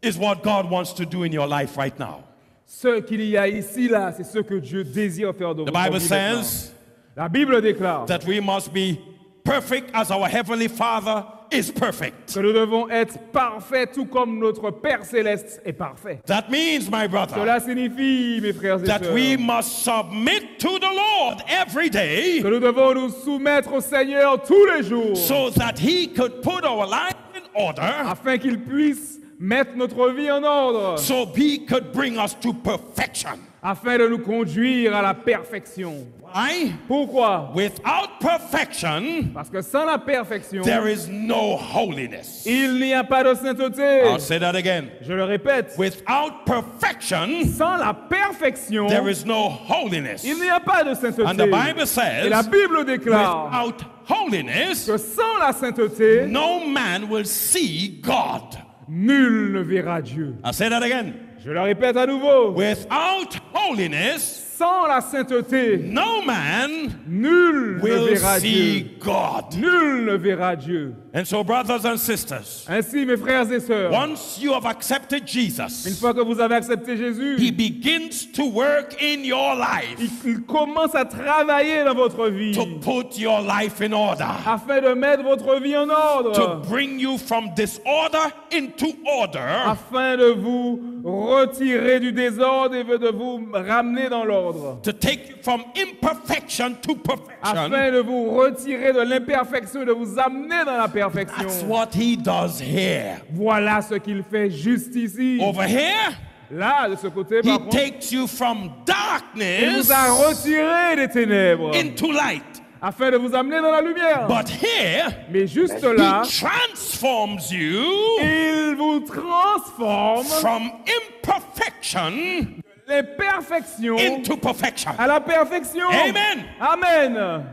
Speaker 1: is what God wants to do in your life right now.
Speaker 2: ce qu'il y a ici, là, c'est ce que Dieu désire faire de
Speaker 1: The
Speaker 2: votre
Speaker 1: Bible
Speaker 2: vie maintenant.
Speaker 1: says
Speaker 2: La Bible déclare
Speaker 1: that we must be perfect as our Heavenly Father is perfect.
Speaker 2: que nous devons être parfaits tout comme notre Père Céleste est parfait.
Speaker 1: That means, my brother,
Speaker 2: Cela signifie, mes frères et
Speaker 1: that
Speaker 2: sœurs,
Speaker 1: we must submit to the Lord every day
Speaker 2: que nous devons nous soumettre au Seigneur tous les jours
Speaker 1: so that He could put our life in order,
Speaker 2: afin qu'il puisse mettre notre vie en ordre,
Speaker 1: so He could bring us to perfection.
Speaker 2: afin de nous conduire à la perfection.
Speaker 1: Why?
Speaker 2: Pourquoi?
Speaker 1: Without perfection,
Speaker 2: Parce que sans la perfection,
Speaker 1: there is no holiness.
Speaker 2: il n'y a pas de sainteté.
Speaker 1: I'll say that again.
Speaker 2: Je le répète,
Speaker 1: Without perfection,
Speaker 2: sans la perfection,
Speaker 1: there is no holiness.
Speaker 2: il n'y a pas de
Speaker 1: And the
Speaker 2: sainteté.
Speaker 1: Bible
Speaker 2: Et la
Speaker 1: says,
Speaker 2: Bible déclare
Speaker 1: without holiness,
Speaker 2: que sans la sainteté,
Speaker 1: no man will see God.
Speaker 2: nul ne verra Dieu.
Speaker 1: I'll say that again.
Speaker 2: Je le répète à nouveau,
Speaker 1: Without holiness,
Speaker 2: sans la sainteté,
Speaker 1: no man
Speaker 2: nul ne
Speaker 1: will
Speaker 2: verra Dieu.
Speaker 1: see God.
Speaker 2: Nul ne verra Dieu.
Speaker 1: And so, brothers and sisters,
Speaker 2: Ainsi, mes frères et sœurs,
Speaker 1: once you have accepted
Speaker 2: une
Speaker 1: Jesus,
Speaker 2: fois que vous avez accepté Jésus,
Speaker 1: He begins to work in your life
Speaker 2: il commence à travailler dans votre vie
Speaker 1: to put your life in order,
Speaker 2: afin de mettre votre vie en
Speaker 1: to
Speaker 2: ordre,
Speaker 1: bring you from disorder into order,
Speaker 2: afin de vous retirer du désordre et de vous ramener dans l'ordre,
Speaker 1: to take you from imperfection to perfection.
Speaker 2: afin de vous retirer de l'imperfection et de vous amener dans la perfection.
Speaker 1: That's what He does here.
Speaker 2: Voilà ce qu'il fait juste ici.
Speaker 1: Over here,
Speaker 2: Là, de ce côté,
Speaker 1: He
Speaker 2: par contre,
Speaker 1: takes you from
Speaker 2: il
Speaker 1: darkness
Speaker 2: vous a retiré des ténèbres
Speaker 1: into light.
Speaker 2: afin de vous amener dans la lumière.
Speaker 1: But here,
Speaker 2: Mais juste là,
Speaker 1: He transforms you
Speaker 2: il vous transforme
Speaker 1: from imperfection
Speaker 2: l'imperfection
Speaker 1: into perfection.
Speaker 2: à la perfection.
Speaker 1: Amen.
Speaker 2: Amen.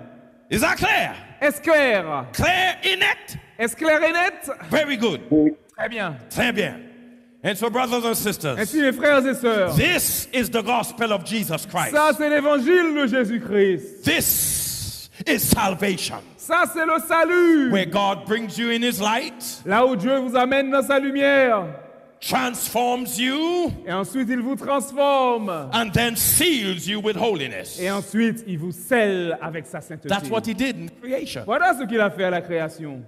Speaker 1: Is that clear?
Speaker 2: Est-ce clair?
Speaker 1: Clear in it?
Speaker 2: Est-ce clair et net?
Speaker 1: Very good.
Speaker 2: Très bien.
Speaker 1: Très bien. And so, brothers and sisters,
Speaker 2: Ainsi, mes frères et sœurs,
Speaker 1: this is the gospel of Jesus Christ.
Speaker 2: ça c'est l'évangile de Jésus-Christ.
Speaker 1: This is salvation.
Speaker 2: Ça c'est le salut.
Speaker 1: Where God brings you in His light,
Speaker 2: Là où Dieu vous amène dans sa lumière.
Speaker 1: transforms you,
Speaker 2: Et ensuite, il vous transforme.
Speaker 1: and then seals you with holiness.
Speaker 2: Et ensuite, il vous scelle avec sa sainteté.
Speaker 1: That's what He did in creation.
Speaker 2: Voilà ce qu'il a fait à la création.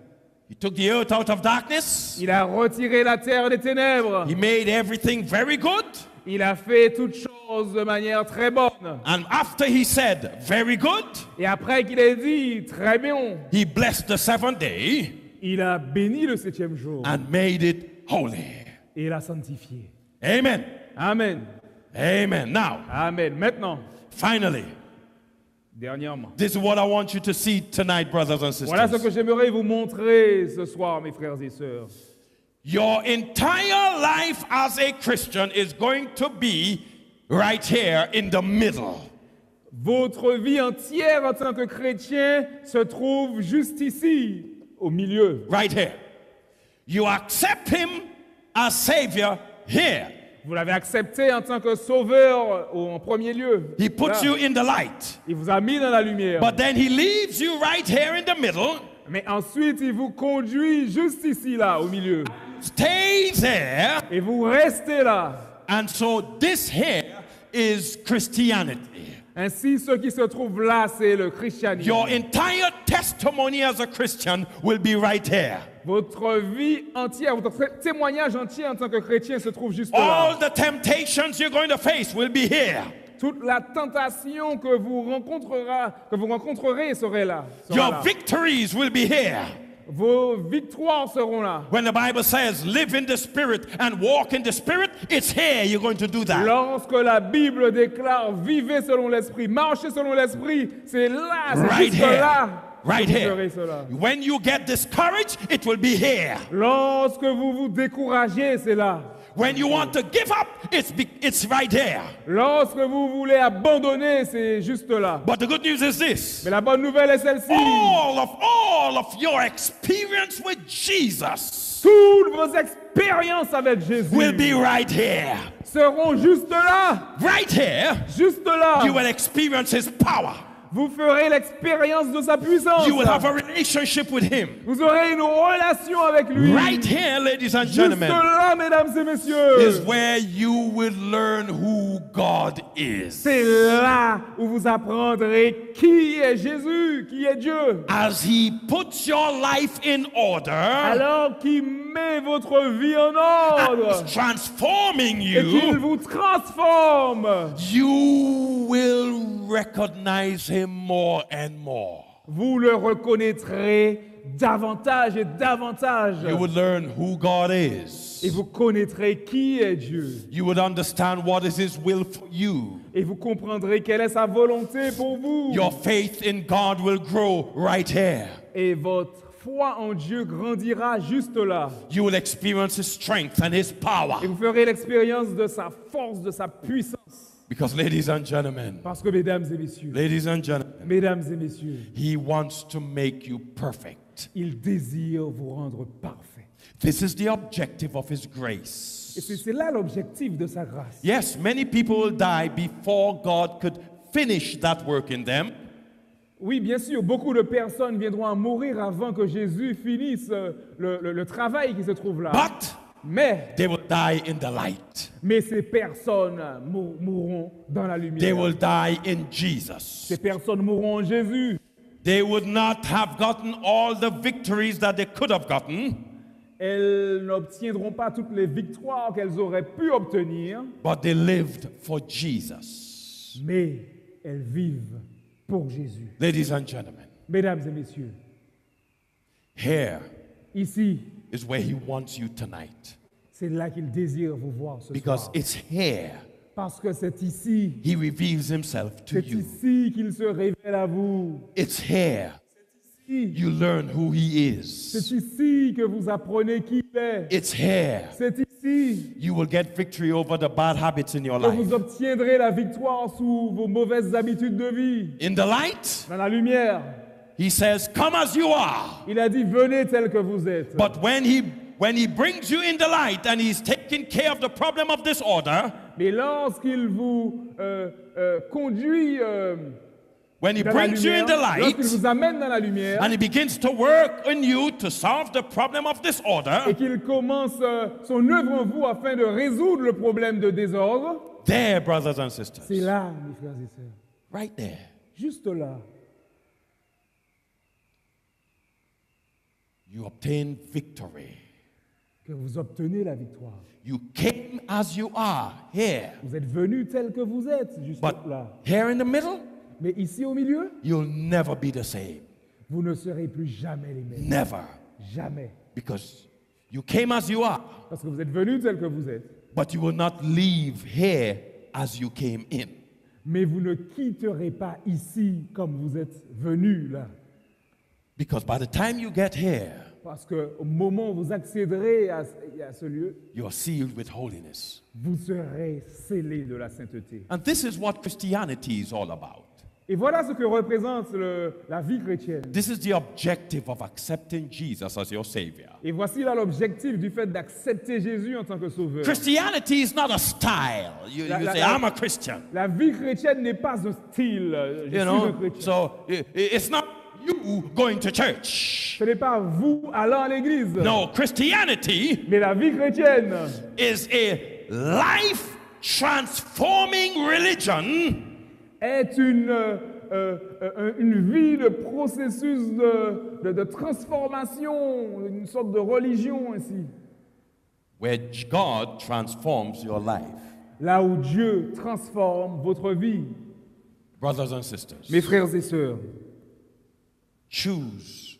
Speaker 1: He took the earth out of darkness.
Speaker 2: Il a retiré la terre des ténèbres.
Speaker 1: He made everything very good.
Speaker 2: Il a fait toutes choses de manière très bonne.
Speaker 1: And after He said, very good,
Speaker 2: Et après qu'il ait dit très bien,
Speaker 1: He blessed the seventh day
Speaker 2: il a béni le 7e jour
Speaker 1: and made it holy.
Speaker 2: et l'a sanctifié.
Speaker 1: Amen.
Speaker 2: Amen.
Speaker 1: Amen. Now,
Speaker 2: Amen. Maintenant,
Speaker 1: finally,
Speaker 2: dernièrement,
Speaker 1: this is what I want you to see tonight, brothers and
Speaker 2: voilà ce
Speaker 1: sisters.
Speaker 2: que j'aimerais vous montrer ce soir, mes frères et sœurs.
Speaker 1: Your entire life as a Christian is going to be right here in the middle.
Speaker 2: Votre vie entière en tant que chrétien se trouve juste ici, au milieu.
Speaker 1: Right here. You accept Him as Savior here.
Speaker 2: Vous l'avez accepté en tant que sauveur en premier lieu.
Speaker 1: He puts
Speaker 2: Là.
Speaker 1: you in the light.
Speaker 2: Il vous a mis dans la lumière.
Speaker 1: But then He leaves you right here in the middle.
Speaker 2: Mais ensuite, il vous conduit juste ici, là, au milieu.
Speaker 1: Stay there.
Speaker 2: Et vous restez là.
Speaker 1: And so this here is Christianity.
Speaker 2: Ainsi, ce qui se trouve là, c'est le christianisme.
Speaker 1: Your entire testimony as a Christian will be right here.
Speaker 2: Votre vie entière, votre témoignage entier en tant que chrétien se trouve juste
Speaker 1: All
Speaker 2: là.
Speaker 1: the temptations you're going to face will be here.
Speaker 2: Toute la tentation que vous rencontrerez serait là. sera
Speaker 1: Your
Speaker 2: là.
Speaker 1: victories will be here.
Speaker 2: Vos victoires seront là.
Speaker 1: When the Bible says live in the Spirit and walk in the Spirit, it's here you're going to do that.
Speaker 2: Lorsque la Bible déclare vivez selon l'esprit, marchez selon l'esprit, c'est là, c'est
Speaker 1: Right
Speaker 2: juste
Speaker 1: here.
Speaker 2: là.
Speaker 1: Right
Speaker 2: que vous
Speaker 1: here.
Speaker 2: ferez cela.
Speaker 1: When you get discouraged, it will be here.
Speaker 2: Lorsque vous vous découragez, c'est là.
Speaker 1: When you want to give up, it's right there.
Speaker 2: Lorsque vous voulez abandonner, c'est juste là.
Speaker 1: But the good news is this.
Speaker 2: Mais la bonne nouvelle est celle-ci.
Speaker 1: All of your experience with Jesus
Speaker 2: Toutes vos expériences avec Jésus
Speaker 1: will be right here.
Speaker 2: seront juste là.
Speaker 1: Right here,
Speaker 2: Juste là.
Speaker 1: you will experience His power.
Speaker 2: Vous ferez l'expérience de sa puissance.
Speaker 1: You will have a relationship with Him.
Speaker 2: Vous aurez une relation avec lui.
Speaker 1: Right here, ladies and
Speaker 2: Juste
Speaker 1: gentlemen,
Speaker 2: là, mesdames et messieurs.
Speaker 1: is where you will learn who God is.
Speaker 2: C'est là où vous apprendrez qui est Jésus, qui est Dieu.
Speaker 1: As He puts your life in order,
Speaker 2: Alors qu'il met votre vie en ordre
Speaker 1: transforming
Speaker 2: et qu'il
Speaker 1: you,
Speaker 2: vous transforme,
Speaker 1: you will recognize Him more and more.
Speaker 2: vous le reconnaîtrez davantage et davantage.
Speaker 1: You would learn who God is.
Speaker 2: Et vous connaîtrez qui est Dieu.
Speaker 1: You would understand what is His will for you.
Speaker 2: Et vous comprendrez quelle est sa volonté pour vous.
Speaker 1: Your faith in God will grow right here.
Speaker 2: Et votre foi en Dieu grandira juste là.
Speaker 1: You will experience His strength and His power.
Speaker 2: Et vous ferez l'expérience de sa force, de sa puissance.
Speaker 1: Because, ladies and gentlemen,
Speaker 2: Parce que, mesdames et messieurs,
Speaker 1: He wants to make you perfect.
Speaker 2: il désire vous rendre parfait.
Speaker 1: This is the objective of His grace.
Speaker 2: Et c'est là l'objectif de sa grâce.
Speaker 1: Yes, many people will die before God could finish that work in them.
Speaker 2: Oui, bien sûr, beaucoup de personnes viendront à mourir avant que Jésus finisse le travail qui se trouve là.
Speaker 1: But they will die in the light.
Speaker 2: Mais ces personnes mourront dans la lumière.
Speaker 1: They will die in Jesus.
Speaker 2: Ces personnes mourront en Jésus.
Speaker 1: They would not have gotten all the victories that they could have gotten.
Speaker 2: Elles n'obtiendront pas toutes les victoires qu'elles auraient pu obtenir.
Speaker 1: But they lived for Jesus.
Speaker 2: Mais elles vivent pour Jésus.
Speaker 1: Ladies and gentlemen,
Speaker 2: Mesdames et messieurs,
Speaker 1: here
Speaker 2: ici,
Speaker 1: is where He wants you tonight.
Speaker 2: c'est là qu'il désire vous voir ce
Speaker 1: Because
Speaker 2: soir.
Speaker 1: it's here
Speaker 2: Parce que c'est ici,
Speaker 1: He reveals Himself to
Speaker 2: c'est
Speaker 1: you.
Speaker 2: ici qu'il se révèle à vous.
Speaker 1: It's here
Speaker 2: Ici,
Speaker 1: you learn who He
Speaker 2: c'est
Speaker 1: is.
Speaker 2: ici que vous apprenez qui il est.
Speaker 1: It's here
Speaker 2: C'est ici
Speaker 1: you will get victory over the bad habits in your
Speaker 2: que vous
Speaker 1: life.
Speaker 2: obtiendrez la victoire sous vos mauvaises habitudes de vie.
Speaker 1: In the light,
Speaker 2: Dans la lumière,
Speaker 1: He says, come as you are.
Speaker 2: il a dit venez tel que vous êtes.
Speaker 1: But when he brings you in the light and He's taking care of the problem of disorder,
Speaker 2: Mais lorsqu'il vous conduit
Speaker 1: when He
Speaker 2: dans la
Speaker 1: brings you in
Speaker 2: lumière,
Speaker 1: the
Speaker 2: lorsqu'il
Speaker 1: light
Speaker 2: vous amène dans la lumière
Speaker 1: and He begins to work on you to solve the problem of
Speaker 2: et
Speaker 1: disorder,
Speaker 2: qu'il commence son œuvre en vous afin de résoudre le problème de désordre,
Speaker 1: there, brothers and
Speaker 2: c'est
Speaker 1: sisters,
Speaker 2: là, mes frères et sœurs,
Speaker 1: right there,
Speaker 2: juste là,
Speaker 1: you obtain victory.
Speaker 2: que vous obtenez la victoire.
Speaker 1: You came as you are here,
Speaker 2: Vous êtes venus tel que vous êtes, juste
Speaker 1: but
Speaker 2: là.
Speaker 1: here in the middle,
Speaker 2: Mais ici au milieu,
Speaker 1: you'll never be the same.
Speaker 2: vous ne serez plus jamais les mêmes.
Speaker 1: Never.
Speaker 2: Jamais.
Speaker 1: Because you came as you are,
Speaker 2: Parce que vous êtes venus tel que vous êtes.
Speaker 1: but you will not leave here as you came in.
Speaker 2: Mais vous ne quitterez pas ici comme vous êtes venus là.
Speaker 1: Because by the time you get here,
Speaker 2: Parce qu'au moment où vous accéderez à ce lieu,
Speaker 1: you are sealed with holiness.
Speaker 2: vous serez scellés de la sainteté.
Speaker 1: And this is what Christianity is all about.
Speaker 2: Et voilà ce que représente la vie chrétienne.
Speaker 1: This is the objective of accepting Jesus as your Savior.
Speaker 2: Et voici là l'objectif du fait d'accepter Jésus en tant que sauveur.
Speaker 1: Christianity is not a style. You say, I'm a Christian.
Speaker 2: La vie chrétienne n'est pas un style. Je suis un chrétien.
Speaker 1: So it's not you going to church.
Speaker 2: Ce n'est pas vous allant à l'église.
Speaker 1: No, Christianity
Speaker 2: Mais la vie chrétienne
Speaker 1: is a life transforming religion
Speaker 2: est une vie de processus de transformation, une sorte de religion ainsi.
Speaker 1: where God transforms your life.
Speaker 2: Là où Dieu transforme votre vie.
Speaker 1: Brothers and sisters,
Speaker 2: Mes frères et sœurs,
Speaker 1: choose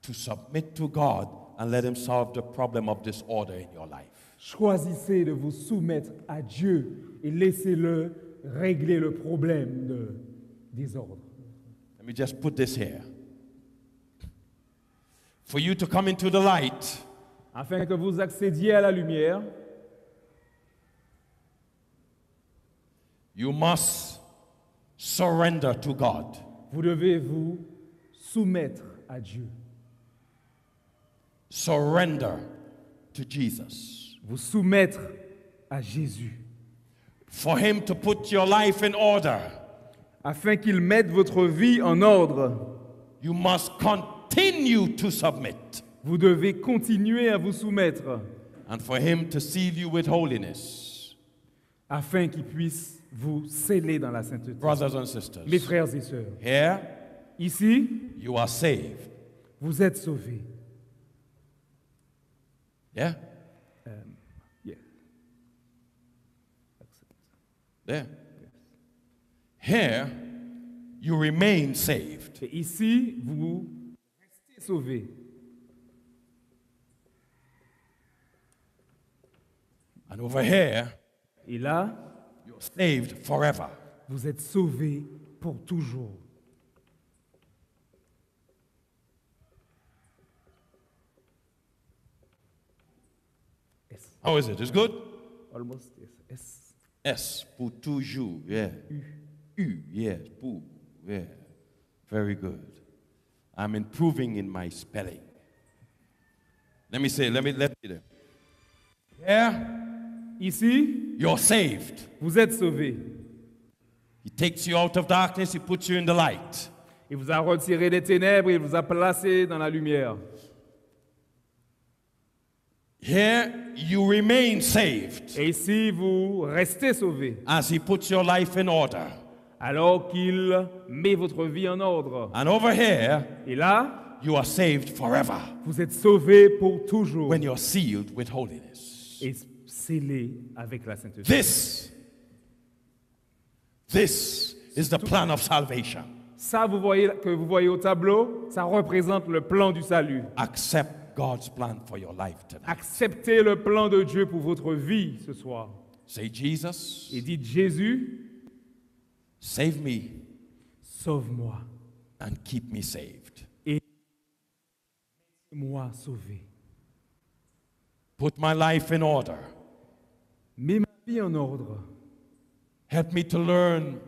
Speaker 1: to submit to God and let Him solve the problem of disorder in your life.
Speaker 2: choisissez de vous soumettre à Dieu et laissez-le régler le problème de désordre.
Speaker 1: Let me just put this here. For you to come into the light
Speaker 2: afin que vous accédiez à la lumière,
Speaker 1: you must surrender to God.
Speaker 2: vous devez vous soumettre à Dieu.
Speaker 1: Surrender to Jesus.
Speaker 2: Vous soumettre à Jésus,
Speaker 1: For him to put your life in order,
Speaker 2: afin qu'il mette votre vie en ordre.
Speaker 1: you must continue to submit.
Speaker 2: Vous devez continuer à vous soumettre,
Speaker 1: And for him to seal you with holiness.
Speaker 2: afin qu'il puisse vous sceller dans la sainteté.
Speaker 1: Brothers and sisters,
Speaker 2: Mes frères et sœurs,
Speaker 1: here
Speaker 2: ici,
Speaker 1: you are saved.
Speaker 2: vous êtes sauvés.
Speaker 1: Yeah?
Speaker 2: Yeah.
Speaker 1: There. Here you remain saved.
Speaker 2: Et ici, vous restez sauvés.
Speaker 1: And over here,
Speaker 2: Et là,
Speaker 1: you're saved forever.
Speaker 2: vous êtes sauvés pour toujours. Yes.
Speaker 1: How is it? It's good?
Speaker 2: Almost, yes. Yes.
Speaker 1: S, pour toujours, yeah. U, yes, pour, yeah. Very good. I'm improving in my spelling. Let me say there. Yeah,
Speaker 2: Ici,
Speaker 1: you're saved.
Speaker 2: vous êtes sauvés.
Speaker 1: He takes you out of darkness, he puts you in the light.
Speaker 2: Il vous a retiré des ténèbres, il vous a placé dans la lumière.
Speaker 1: Here you remain saved
Speaker 2: Et ici, vous restez sauvés,
Speaker 1: as he puts your life in order.
Speaker 2: alors qu'il met votre vie en ordre.
Speaker 1: And over here,
Speaker 2: Et là,
Speaker 1: you are saved forever
Speaker 2: vous êtes sauvés pour toujours
Speaker 1: when you're sealed with holiness.
Speaker 2: et scellés avec la sainteté.
Speaker 1: This is the plan of salvation.
Speaker 2: Ça, vous voyez au tableau, ça représente le plan du salut.
Speaker 1: Accept God's plan for your life tonight.
Speaker 2: Acceptez le plan de Dieu pour votre vie ce soir.
Speaker 1: Say, Jesus,
Speaker 2: Et dites, Jésus,
Speaker 1: save me
Speaker 2: sauve-moi
Speaker 1: and keep me saved.
Speaker 2: et moi sauvé.
Speaker 1: Put my life in order.
Speaker 2: Mets ma vie en ordre.
Speaker 1: Help me to learn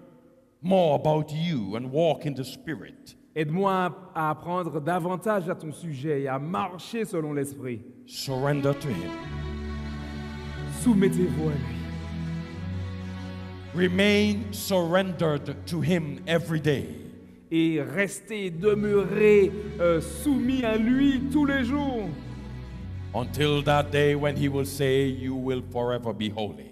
Speaker 1: more about you and walk in the Spirit.
Speaker 2: Aide-moi à apprendre davantage à ton sujet et à marcher selon l'Esprit.
Speaker 1: Surrender to Him.
Speaker 2: Soumettez-vous à lui.
Speaker 1: Remain surrendered to Him every day.
Speaker 2: Et restez, demeurez soumis à lui tous les jours.
Speaker 1: Until that day when He will say, you will forever be holy.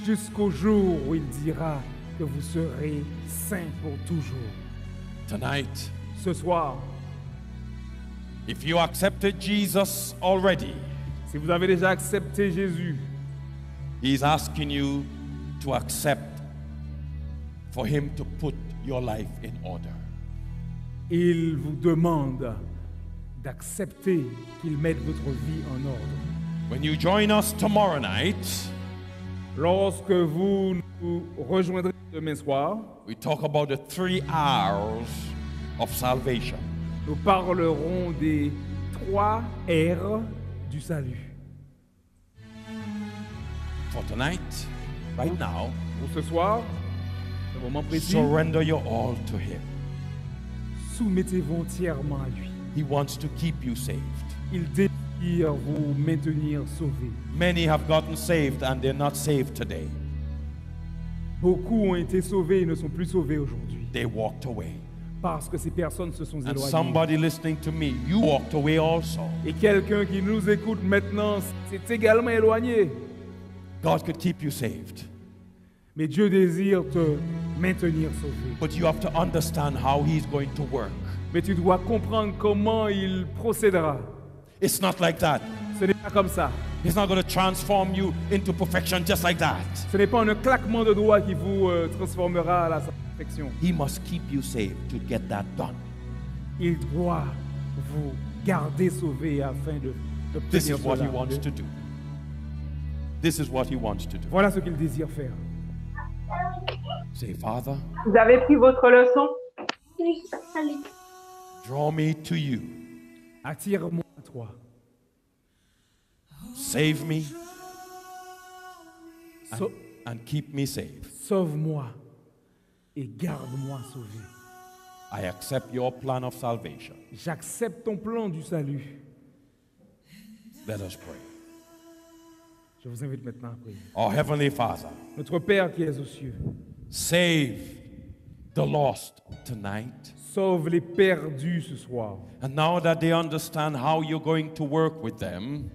Speaker 2: Jusqu'au jour où il dira que vous serez saints pour toujours.
Speaker 1: Tonight,
Speaker 2: Ce soir,
Speaker 1: if you accepted Jesus already,
Speaker 2: si vous avez déjà accepté Jésus,
Speaker 1: He's asking you to accept for Him to put your life in order.
Speaker 2: il vous demande d'accepter qu'il mette votre vie en ordre.
Speaker 1: When you join us tomorrow night,
Speaker 2: Lorsque vous nous rejoindrez demain soir,
Speaker 1: we talk about the 3 hours of salvation.
Speaker 2: nous parlerons des 3 R du salut.
Speaker 1: For tonight, right now,
Speaker 2: Pour ce soir, ce moment précis,
Speaker 1: surrender your all to Him.
Speaker 2: soumettez-vous entièrement à lui.
Speaker 1: He wants to keep you saved.
Speaker 2: Il désire vous maintenir sauvés.
Speaker 1: Many have gotten saved and they're not saved today.
Speaker 2: Beaucoup ont été sauvés et ne sont plus sauvés aujourd'hui
Speaker 1: They walked away.
Speaker 2: parce que ces personnes se sont
Speaker 1: And
Speaker 2: éloignées.
Speaker 1: somebody listening to me, you walked away also.
Speaker 2: Et quelqu'un qui nous écoute maintenant s'est également éloigné.
Speaker 1: God could keep you saved.
Speaker 2: Mais Dieu désire te maintenir sauvé.
Speaker 1: But you have to understand how He's going to work.
Speaker 2: Mais tu dois comprendre comment il procédera.
Speaker 1: It's not like that.
Speaker 2: Ce n'est pas comme ça.
Speaker 1: He's not going to transform you into perfection just like that.
Speaker 2: Ce n'est pas un claquement de doigts qui vous transformera à la perfection.
Speaker 1: He must keep you saved to get that done.
Speaker 2: Il doit vous garder sauvé afin
Speaker 1: This
Speaker 2: d'obtenir
Speaker 1: is what He
Speaker 2: cela.
Speaker 1: wants to do. This is what He wants to do.
Speaker 2: Voilà ce qu'il désire faire.
Speaker 1: Say, Father,
Speaker 3: Vous avez pris votre leçon?
Speaker 4: Oui, allez.
Speaker 1: draw me to you.
Speaker 2: Attire-moi à toi.
Speaker 1: Save me
Speaker 2: Sau-
Speaker 1: and keep me safe.
Speaker 2: Sauve-moi et garde-moi sauvé.
Speaker 1: I accept your plan of salvation.
Speaker 2: J'accepte ton plan du salut.
Speaker 1: Let us pray.
Speaker 2: Je vous invite maintenant à prier.
Speaker 1: Our Heavenly Father,
Speaker 2: Notre Père qui es aux cieux,
Speaker 1: save the lost tonight.
Speaker 2: sauve les perdus ce soir.
Speaker 1: And now that they understand how you're going to work with them,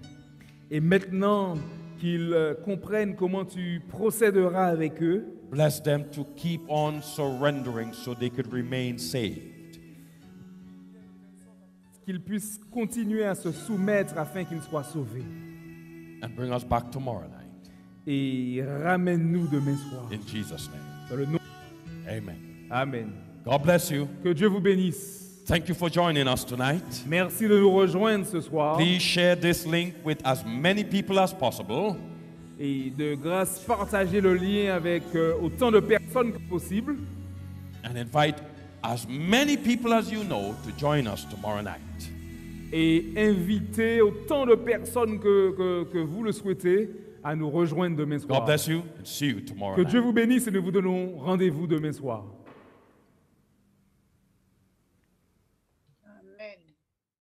Speaker 2: Et maintenant qu'ils comprennent comment tu procéderas avec eux,
Speaker 1: bless them to keep on surrendering so they could remain saved.
Speaker 2: qu'ils puissent continuer à se soumettre afin qu'ils soient sauvés.
Speaker 1: And bring us back tomorrow night.
Speaker 2: Et ramène-nous demain soir.
Speaker 1: In Jesus' name.
Speaker 2: Dans le nom.
Speaker 1: Amen.
Speaker 2: Amen.
Speaker 1: God bless you.
Speaker 2: Que Dieu vous bénisse.
Speaker 1: Thank you for joining us tonight.
Speaker 2: Merci de nous rejoindre ce soir.
Speaker 1: Please share this link with as many people as possible.
Speaker 2: Et de grâce, partagez le lien avec autant de personnes que possible.
Speaker 1: And invite as many people as you know to join us tomorrow night.
Speaker 2: Et invitez autant de personnes que vous le souhaitez à nous rejoindre demain soir.
Speaker 1: God bless you and see you tomorrow
Speaker 2: Que
Speaker 1: night.
Speaker 2: Dieu vous bénisse et nous vous donnons rendez-vous demain soir.